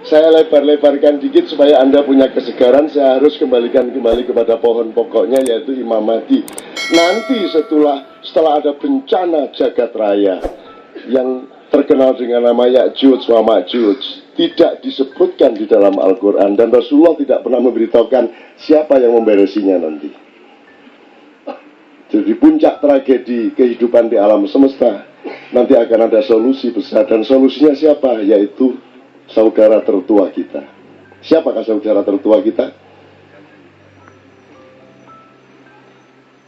saya lebar-lebarkan dikit supaya Anda punya kesegaran. Saya harus kembalikan kembali kepada pohon pokoknya, yaitu Imam Mahdi. Nanti setelah ada bencana jagat raya yang terkenal dengan nama Ya'juj wa Ma'juj, tidak disebutkan di dalam Al-Quran, dan Rasulullah tidak pernah memberitahukan siapa yang memberesinya nanti. Jadi puncak tragedi kehidupan di alam semesta, nanti akan ada solusi besar, dan solusinya siapa? Yaitu saudara tertua kita. Siapakah saudara tertua kita?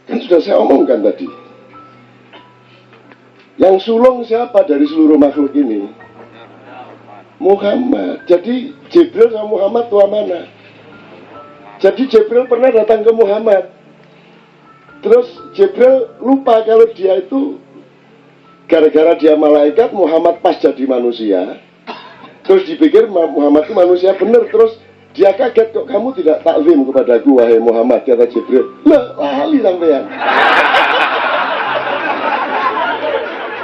Kan sudah saya omongkan tadi. Yang sulung siapa dari seluruh makhluk ini? Muhammad. Jadi Jibril sama Muhammad tua mana? Jadi Jibril pernah datang ke Muhammad. Terus Jibril lupa kalau dia itu gara-gara dia malaikat, Muhammad pas jadi manusia. Terus dipikir Muhammad itu manusia benar. Terus dia kaget, kok kamu tidak taklim kepadaku wahai Muhammad, kata Jibril. Lah, lali sampean.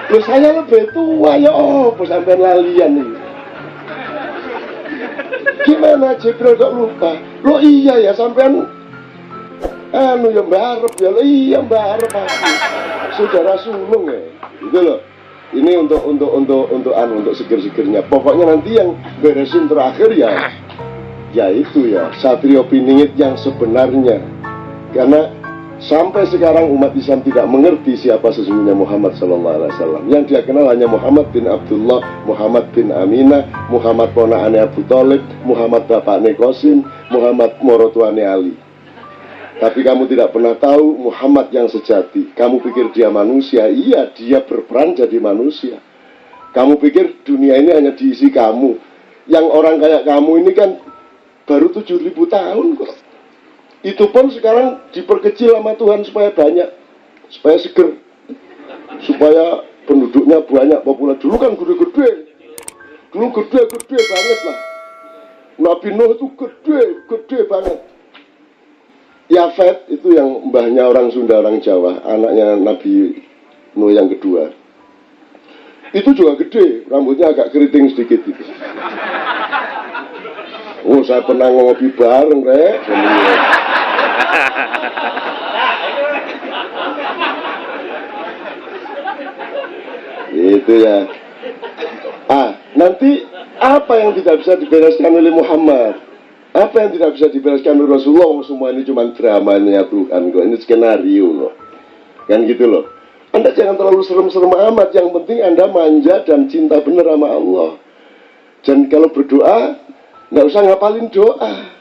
Loh, saya lebih tua, ya apa sampean lalian nih? Gimana Jibril kok lupa? Loh iya ya sampean ya Mbak Arab ya. Loh iya Mbak Arab aku. Saudara sulung ya. Gitu loh. Ini untuk seger-segernya. Pokoknya nanti yang beresin terakhir ya itu ya Satrio Piningit yang sebenarnya. Karena sampai sekarang umat Islam tidak mengerti siapa sesungguhnya Muhammad SAW. Yang dia kenal hanya Muhammad bin Abdullah, Muhammad bin Aminah, Muhammad ponaane Abu Thalib, Muhammad bapakne Qasim, Muhammad morotuane Ali. Tapi kamu tidak pernah tahu Muhammad yang sejati. Kamu pikir dia manusia? Iya, dia berperan jadi manusia. Kamu pikir dunia ini hanya diisi kamu. Yang orang kayak kamu ini kan baru 7.000 tahun kok. Itu pun sekarang diperkecil sama Tuhan supaya banyak, supaya seger, supaya penduduknya banyak, populer. Dulu kan gede-gede, dulu gede banget lah. Nabi Nuh itu gede banget. Yafet itu yang mbahnya orang Sunda, orang Jawa, anaknya Nabi Nuh yang kedua. Itu juga gede, rambutnya agak keriting sedikit gitu. Oh, saya pernah ngopi bareng, Rek. Itu ya. Nanti apa yang tidak bisa dibereskan oleh Muhammad? Apa yang tidak bisa dibereskan oleh Rasulullah? Semua ini cuma dramanya Tuhan kok. Ini skenario kok. Kan gitu loh. Anda jangan terlalu serem-serem amat. Yang penting Anda manja dan cinta benar sama Allah. Dan kalau berdoa, nggak usah ngapalin doa.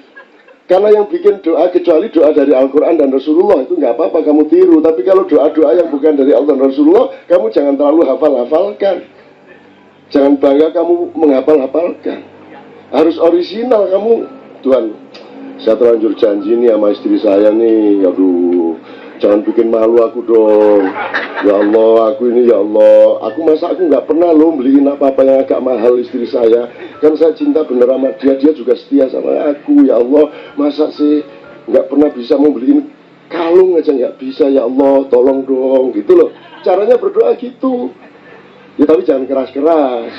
Karena yang bikin doa, kecuali doa dari Al-Quran dan Rasulullah, itu nggak apa-apa kamu tiru. Tapi kalau doa-doa yang bukan dari Allah dan Rasulullah, kamu jangan terlalu hafal-hafalkan. Jangan bangga kamu menghafal-hafalkan. Harus orisinal kamu. Tuhan, saya terlanjur janji nih sama istri saya nih. Aduh, jangan bikin malu aku dong. Ya Allah, aku ini ya Allah. Aku nggak pernah loh beliin apa-apa yang agak mahal istri saya. Kan saya cinta bener sama dia, dia juga setia sama aku. Ya Allah, masa sih nggak pernah bisa membeliin kalung aja nggak bisa, ya Allah, tolong dong, gitu loh. Caranya berdoa gitu. Ya tapi jangan keras-keras.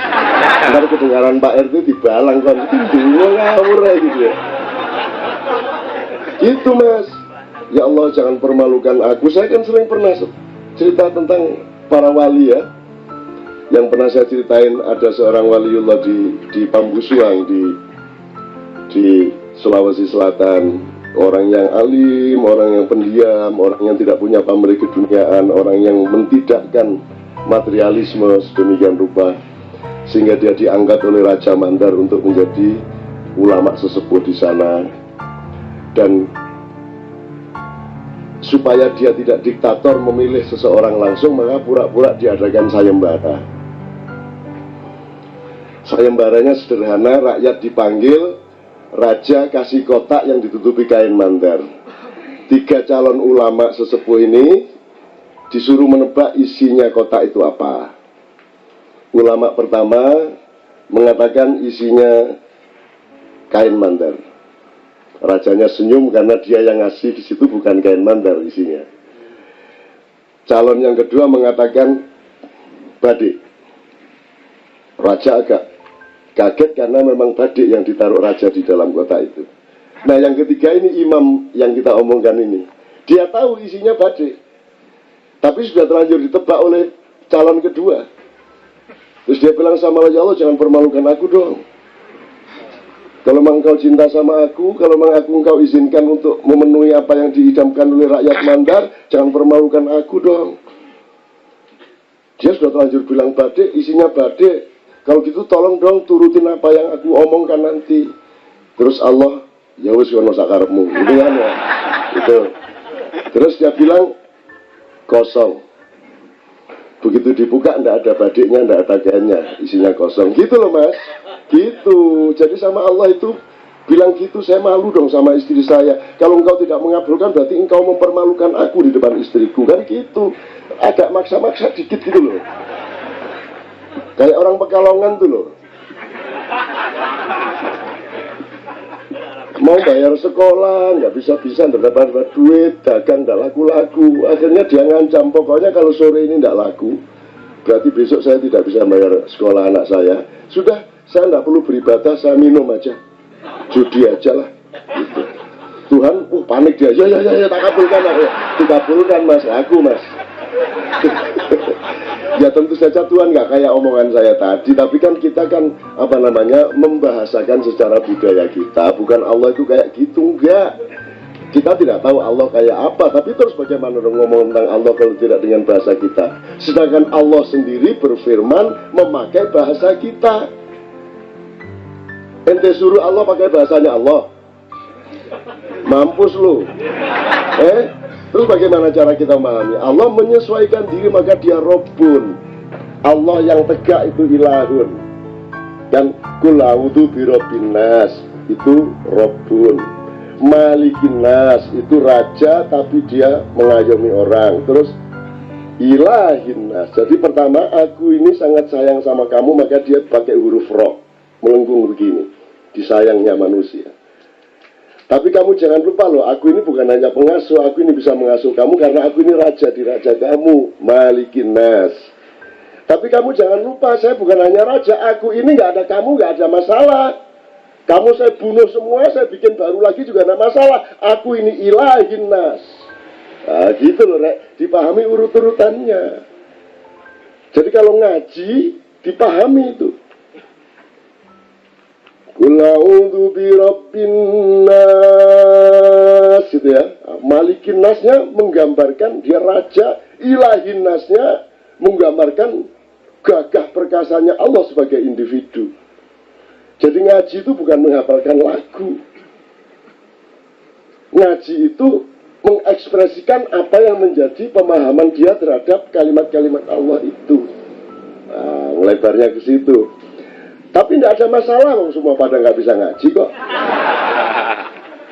Ntar kedengaran Pak RT dibalang kan, itu ngawur ya gitu ya. Gitu Mas. Ya Allah, jangan permalukan aku. Saya kan sering pernah cerita tentang para wali ya. Yang pernah saya ceritain, ada seorang waliullah di Pambusuang di Sulawesi Selatan. Orang yang alim, orang yang pendiam, orang yang tidak punya pamrih keduniaan, orang yang mentidakkan materialisme sedemikian rupa, sehingga dia diangkat oleh Raja Mandar untuk menjadi ulama sesepuh di sana. Dan supaya dia tidak diktator memilih seseorang langsung, maka pura-pura diadakan sayembara. Sayembaranya sederhana, rakyat dipanggil, raja kasih kotak yang ditutupi kain mandar. 3 calon ulama sesepuh ini disuruh menebak isinya kotak itu apa. Ulama pertama mengatakan isinya kain mandar. Rajanya senyum karena dia yang ngasih, di situ bukan kain mandar isinya. Calon yang kedua mengatakan badik. Raja agak Kaget karena memang badik yang ditaruh raja di dalam kota itu. Nah yang ketiga ini imam yang kita omongkan ini. Dia tahu isinya badik, tapi sudah terlanjur ditebak oleh calon kedua. Terus dia bilang sama Allah, ya Allah jangan permalukan aku dong. Kalau memang engkau cinta sama aku, kalau memang aku engkau izinkan untuk memenuhi apa yang diidamkan oleh rakyat Mandar, jangan permalukan aku dong. Dia sudah terlanjur bilang badik, isinya badik. Kalau gitu tolong dong turutin apa yang aku omongkan nanti. Terus Allah, ya wis ono sakarepmu. Itu kan ya. Itu. Terus dia bilang kosong. Begitu dibuka tidak ada badiknya, tidak ada gayanya, isinya kosong. Gitu loh mas, gitu. Jadi sama Allah itu bilang gitu, saya malu dong sama istri saya. Kalau engkau tidak mengabulkan berarti engkau mempermalukan aku di depan istriku. Kan gitu, agak maksa-maksa dikit gitu loh. Kayak orang Pekalongan tuh loh. Mau bayar sekolah, nggak bisa-bisa, nggak dapat duit, dagang nggak laku-laku. Akhirnya dia ngancam, pokoknya kalau sore ini nggak laku, berarti besok saya tidak bisa bayar sekolah anak saya. Sudah, saya nggak perlu beribadah, saya minum aja, judi aja lah. Gitu. Tuhan, panik dia, ya, tak kabulkan, dikabulkan mas, aku mas. Ya tentu saja Tuhan nggak kayak omongan saya tadi, tapi kan kita kan membahasakan secara budaya kita, bukan Allah itu kayak gitu, enggak. Kita tidak tahu Allah kayak apa, tapi terus bagaimana ngomong tentang Allah kalau tidak dengan bahasa kita? Sedangkan Allah sendiri berfirman memakai bahasa kita. Ente suruh Allah pakai bahasanya Allah, mampus lu. Terus bagaimana cara kita memahami? Allah menyesuaikan diri maka dia Rabbun. Allah yang tegak itu ilahun. Dan Qul a'udzu birabbin nas itu Rabbun. Malikin nas itu raja tapi dia mengayomi orang. Terus ilahin nas. Jadi pertama aku ini sangat sayang sama kamu, maka dia pakai huruf ra, melengkung begini. Disayangnya manusia. Tapi kamu jangan lupa loh, aku ini bukan hanya pengasuh, aku ini bisa mengasuh kamu karena aku ini raja di raja kamu, Malikin Nas. Tapi kamu jangan lupa, saya bukan hanya raja, aku ini nggak ada kamu, nggak ada masalah. Kamu saya bunuh semua, saya bikin baru lagi juga nggak masalah. Aku ini Ilahin Nas. Nah, gitu loh, Rek. Dipahami urut-urutannya. Jadi kalau ngaji, dipahami itu. Qul a'udzu birabbin nas, gitu ya. Malikin nasnya menggambarkan dia raja, ilahin nasnya menggambarkan gagah perkasanya Allah sebagai individu. Jadi ngaji itu bukan menghafalkan lagu. Ngaji itu mengekspresikan apa yang menjadi pemahaman dia terhadap kalimat-kalimat Allah itu. Nah, lebarnya ke situ. Tapi tidak ada masalah, semua pada nggak bisa ngaji kok.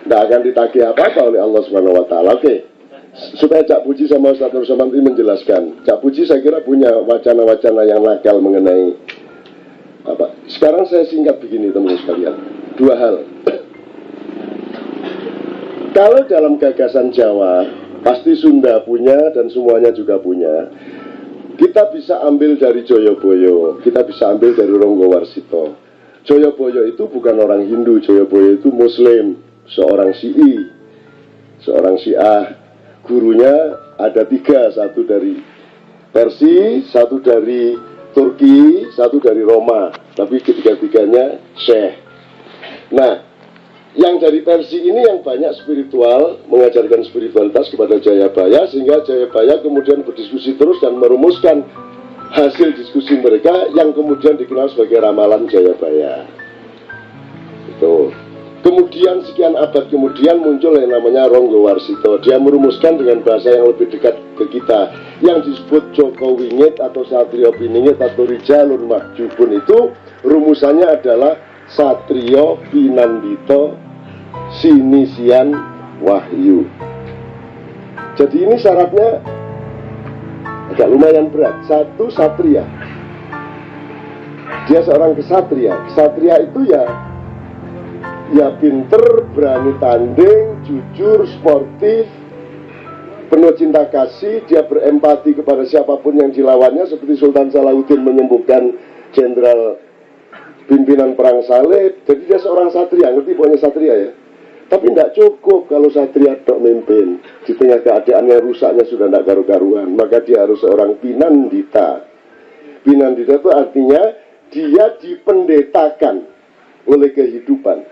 Tidak akan ditagih apa-apa oleh Allah Subhanahu Wa Taala. Oke, supaya Cak Puji sama Ustaz Nur Somantri menjelaskan. Cak Puji saya kira punya wacana-wacana yang nakal mengenai apa. Sekarang saya singkat begini teman-teman sekalian. Dua hal. Kalau dalam gagasan Jawa, pasti Sunda punya dan semuanya juga punya. Kita bisa ambil dari Joyoboyo, kita bisa ambil dari Ronggowarsito. Joyoboyo itu bukan orang Hindu, Joyoboyo itu Muslim, seorang Syi'i, seorang Syiah. Gurunya ada tiga, satu dari Persia, satu dari Turki, satu dari Roma. Tapi ketiga-tiganya Syekh. Nah, yang dari Persia ini yang banyak spiritual, mengajarkan spiritualitas kepada Jayabaya, sehingga Jayabaya kemudian berdiskusi terus dan merumuskan hasil diskusi mereka yang kemudian dikenal sebagai ramalan Jayabaya. Itu. Kemudian sekian abad kemudian muncul yang namanya Ronggowarsito. Dia merumuskan dengan bahasa yang lebih dekat ke kita, yang disebut Joko Wingit atau Satrio Piningit atau Rijalun Mahjubun. Itu rumusannya adalah Satrio Pinandito Sinisian Wahyu. Jadi ini syaratnya agak lumayan berat. Satu, satria. Dia seorang kesatria. Kesatria itu ya pinter, berani tanding, jujur, sportif, penuh cinta kasih. Dia berempati kepada siapapun yang dilawannya, seperti Sultan Salahuddin menyembuhkan Jenderal pimpinan perang salib, jadi dia seorang satria, ngerti pokoknya satria ya. Tapi tidak cukup kalau satria tok memimpin. Di tengah keadaan yang rusaknya sudah tidak karu-karuan, maka dia harus seorang pinandita. Pinandita itu artinya dia dipendetakan oleh kehidupan,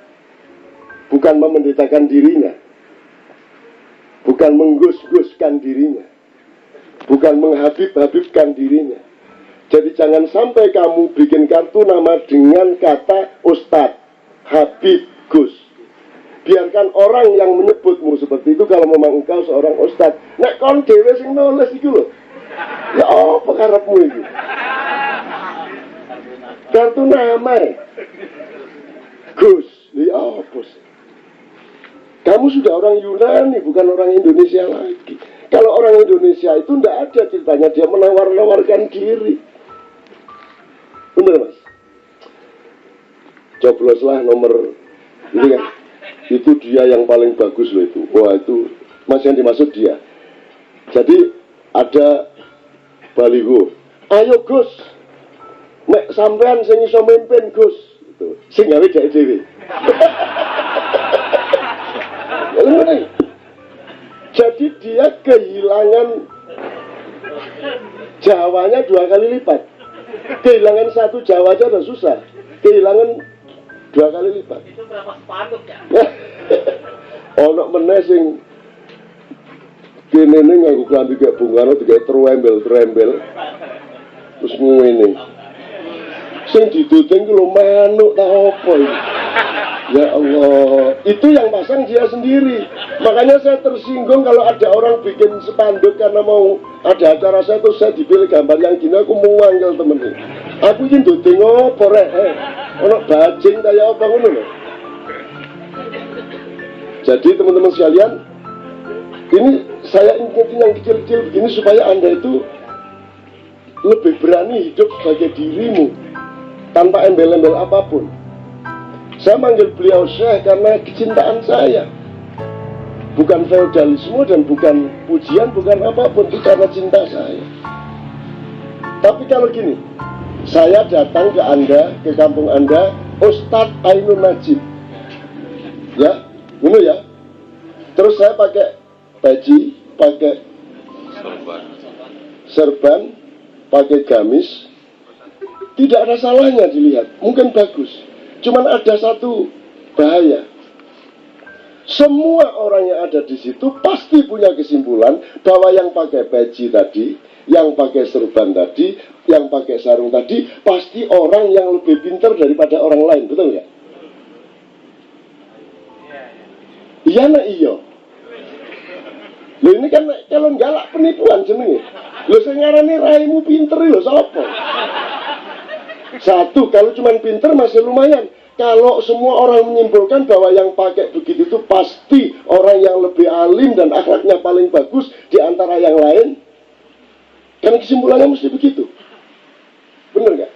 bukan memendetakan dirinya, bukan menggus-guskan dirinya, bukan menghabib-habibkan dirinya. Jadi jangan sampai kamu bikin kartu nama dengan kata Ustadz, Habib, Gus. Biarkan orang yang menyebutmu seperti itu kalau memang engkau seorang Ustadz. Nek kon dhewe sing nulis iku lho. Ya apa karepmu iki? Kartu nama Gus, ya apa sih? Kamu sudah orang Yunani, bukan orang Indonesia lagi. Kalau orang Indonesia itu tidak ada ceritanya dia menawar-nawarkan diri. Bener mas? Cobloslah nomor ini kan, itu dia yang paling bagus loh itu. Wah itu mas yang dimaksud dia. Jadi ada baliho, ayo Gus, mek sampean sing iso mimpin Gus, itu sing gawe dhek dhewe. Jadi dia kehilangan Jawanya 2 kali lipat. Kehilangan 1 Jawa aja udah susah, kehilangan 2 kali lipat. Itu berapa spanduk ya? Ono meneh sing kene ning nganggo klambi kayak Bung Karno digawe trembel. Terus ngene. Sing diduding ku lho manuk ta apa iki? Ya Allah, itu yang pasang dia sendiri. Makanya saya tersinggung kalau ada orang bikin spanduk karena mau ada acara saya, terus saya dipilih gambar yang gini, aku muangkel temen ini. Aku ingin duding apa rek, ono bajing kayak apa ngono lho. Jadi teman-teman sekalian, ini saya ingetin yang kecil-kecil begini supaya Anda itu lebih berani hidup sebagai dirimu tanpa embel-embel apapun. Saya manggil beliau Syekh karena kecintaan saya, bukan feodalisme dan bukan pujian, bukan apapun, itu karena cinta saya. Tapi kalau gini, saya datang ke Anda, ke kampung Anda, Ustadz Ainun Najib, ya, ini ya. Terus saya pakai peci, pakai serban, pakai gamis, tidak ada salahnya dilihat, mungkin bagus. Cuman ada satu bahaya. Semua orang yang ada di situ pasti punya kesimpulan bahwa yang pakai peci tadi, yang pakai serban tadi, yang pakai sarung tadi, pasti orang yang lebih pintar daripada orang lain, betul nggak? Iya nak iyo. Lo ini kan kalau galak penipuan jenenge. Lo sengarane raimu pinter lo sapa? Satu, kalau cuma pinter masih lumayan. Kalau semua orang menyimpulkan bahwa yang pakai begitu itu pasti orang yang lebih alim dan akhlaknya paling bagus di antara yang lain, kan kesimpulannya mesti begitu. Bener nggak?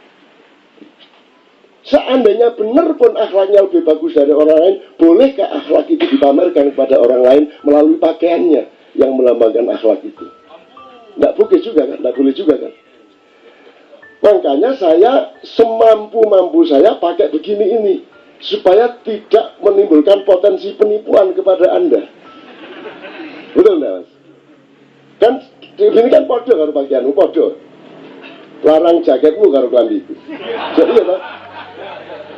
Seandainya benar pun akhlaknya lebih bagus dari orang lain, bolehkah akhlak itu dipamerkan kepada orang lain melalui pakaiannya yang melambangkan akhlak itu? Nggak boleh juga kan? Nggak boleh juga kan? Makanya saya semampu-mampu saya pakai begini ini supaya tidak menimbulkan potensi penipuan kepada Anda. Betul nggak mas? Kan ini kan podo karo pakaianmu, podo. Larang jaketmu karo klambiku. Jadi ya Pak.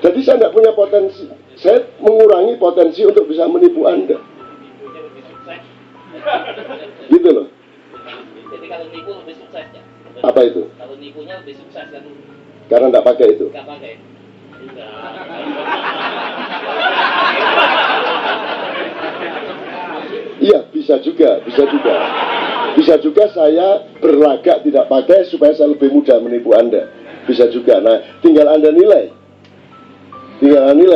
Jadi saya tidak punya potensi. Saya mengurangi potensi untuk bisa menipu Anda. Gitu loh. Jadi kalau nipu lebih sukses ya? Apa itu? Kalau nipunya lebih sukses kan? Karena tidak pakai itu. Nggak pakai. Iya, bisa juga. Bisa juga saya berlagak tidak pakai supaya saya lebih mudah menipu Anda. Bisa juga. Nah, tinggal Anda nilai.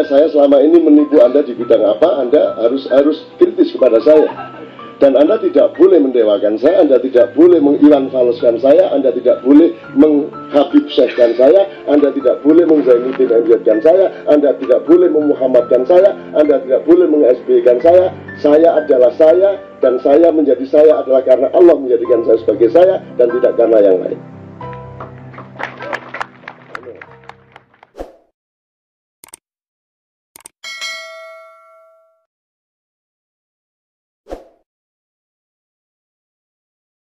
Saya selama ini menipu Anda di bidang apa, Anda harus kritis kepada saya. Dan Anda tidak boleh mendewakan saya, Anda tidak boleh mengiwan faloskan saya, Anda tidak boleh menghabib-syekkan saya, Anda tidak boleh mengzainuddin saya, Anda tidak boleh memuhammadkan saya, Anda tidak boleh meng-SB-kan saya. Saya adalah saya, dan saya menjadi saya adalah karena Allah menjadikan saya sebagai saya, dan tidak karena yang lain.